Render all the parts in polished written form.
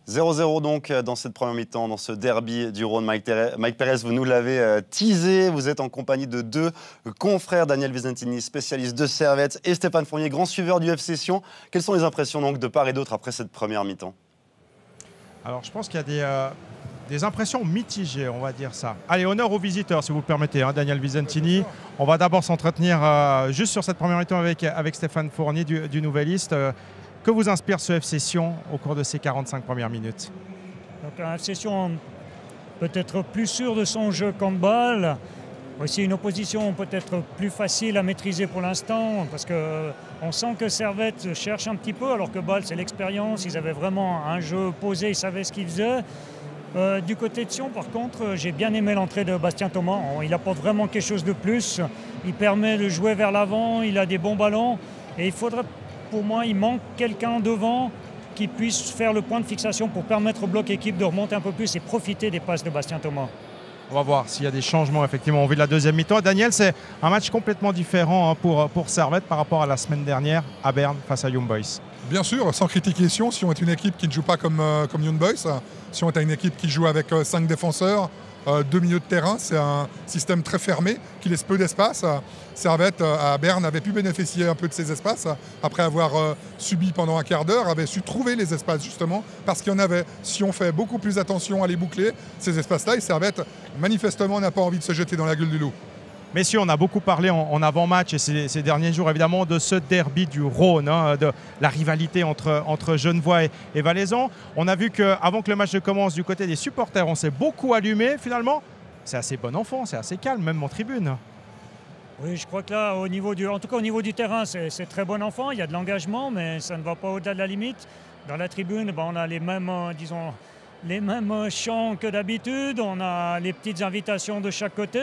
0-0 donc dans cette première mi-temps, dans ce derby du Rhône. Mike Pérez, vous nous l'avez teasé. Vous êtes en compagnie de deux confrères, Daniel Visentini, spécialiste de Servette, et Stéphane Fournier, grand suiveur du FC Sion. Quelles sont les impressions donc de part et d'autre après cette première mi-temps? Alors je pense qu'il y a des impressions mitigées, on va dire ça. Allez, honneur aux visiteurs, si vous le permettez, hein, Daniel Visentini. On va d'abord s'entretenir juste sur cette première mi-temps avec Stéphane Fournier du Nouvelliste. Que vous inspire ce FC Sion au cours de ces 45 premières minutes? Donc un FC Sion peut-être plus sûr de son jeu qu'en balle. Aussi une opposition peut-être plus facile à maîtriser pour l'instant, parce qu'on sent que Servette cherche un petit peu, alors que Bâle, c'est l'expérience. Ils avaient vraiment un jeu posé, ils savaient ce qu'ils faisaient. Du côté de Sion, par contre, j'ai bien aimé l'entrée de Bastien Thomas. Il apporte vraiment quelque chose de plus. Il permet de jouer vers l'avant, il a des bons ballons. Et il faudrait, pour moi, il manque quelqu'un devant qui puisse faire le point de fixation pour permettre au bloc équipe de remonter un peu plus et profiter des passes de Bastien Thomas. On va voir s'il y a des changements effectivement au vu de la deuxième mi-temps. Daniel, c'est un match complètement différent pour Servette par rapport à la semaine dernière à Berne face à Young Boys. Bien sûr, sans critiquer Sion est une équipe qui ne joue pas comme Young Boys. Sion est une équipe qui joue avec 5 défenseurs, 2 milieux de terrain. C'est un système très fermé qui laisse peu d'espace. Servette à Berne avait pu bénéficier un peu de ces espaces après avoir subi pendant un quart d'heure, avait su trouver les espaces justement parce qu'il y en avait. Sion fait beaucoup plus attention à les boucler, ces espaces-là, et Servette manifestement n'a pas envie de se jeter dans la gueule du loup. Messieurs, on a beaucoup parlé en avant-match et ces derniers jours évidemment de ce derby du Rhône, hein, de la rivalité entre Genevois et Valaisans. On a vu qu'avant que le match commence, du côté des supporters, on s'est beaucoup allumé. Finalement, c'est assez bon enfant, c'est assez calme, même en tribune. Oui, je crois que là, en tout cas au niveau du terrain, c'est très bon enfant. Il y a de l'engagement, mais ça ne va pas au-delà de la limite. Dans la tribune, on a les mêmes, les mêmes chants que d'habitude. On a les petites invitations de chaque côté.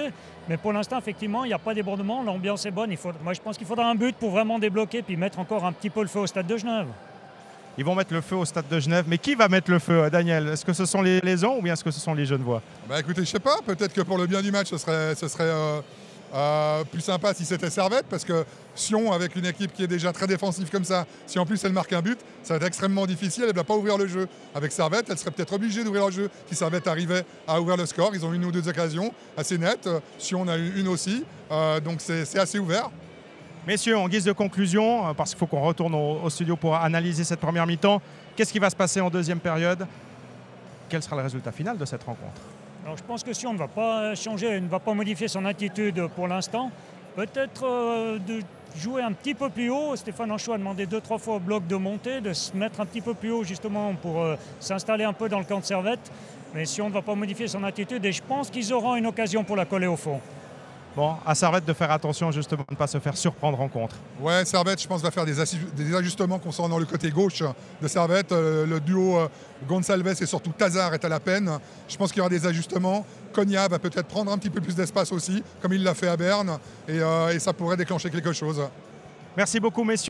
Mais pour l'instant, effectivement, il n'y a pas de débordement. L'ambiance est bonne. Moi, je pense qu'il faudra un but pour vraiment débloquer puis mettre encore un petit peu le feu au Stade de Genève. Ils vont mettre le feu au Stade de Genève. Mais qui va mettre le feu, Daniel? Est-ce que ce sont les Valaisans ou bien est-ce que ce sont les Genevois? Écoutez, je ne sais pas. Peut-être que pour le bien du match, ce serait plus sympa si c'était Servette, parce que Sion, avec une équipe qui est déjà très défensive comme ça, si en plus elle marque un but, ça va être extrêmement difficile, elle ne va pas ouvrir le jeu. Avec Servette, elle serait peut-être obligée d'ouvrir le jeu si Servette arrivait à ouvrir le score. Ils ont une ou deux occasions assez nettes, Sion en a eu une aussi, donc c'est assez ouvert. Messieurs, en guise de conclusion, parce qu'il faut qu'on retourne au studio pour analyser cette première mi-temps, qu'est-ce qui va se passer en deuxième période? Quel sera le résultat final de cette rencontre? Alors je pense que Sion ne va pas changer, ne va pas modifier son attitude pour l'instant. Peut-être de jouer un petit peu plus haut. Stéphane Anchot a demandé 2-3 fois au bloc de monter, de se mettre un petit peu plus haut justement pour s'installer un peu dans le camp de Servette. Mais Sion ne va pas modifier son attitude et je pense qu'ils auront une occasion pour la coller au fond. Bon, à Servette de faire attention justement de ne pas se faire surprendre en contre. Ouais, Servette, je pense, va faire des ajustements concernant le côté gauche de Servette. Le duo Gonçalves et surtout Tazar est à la peine. Je pense qu'il y aura des ajustements. Konya va peut-être prendre un petit peu plus d'espace aussi, comme il l'a fait à Berne, et ça pourrait déclencher quelque chose. Merci beaucoup, messieurs.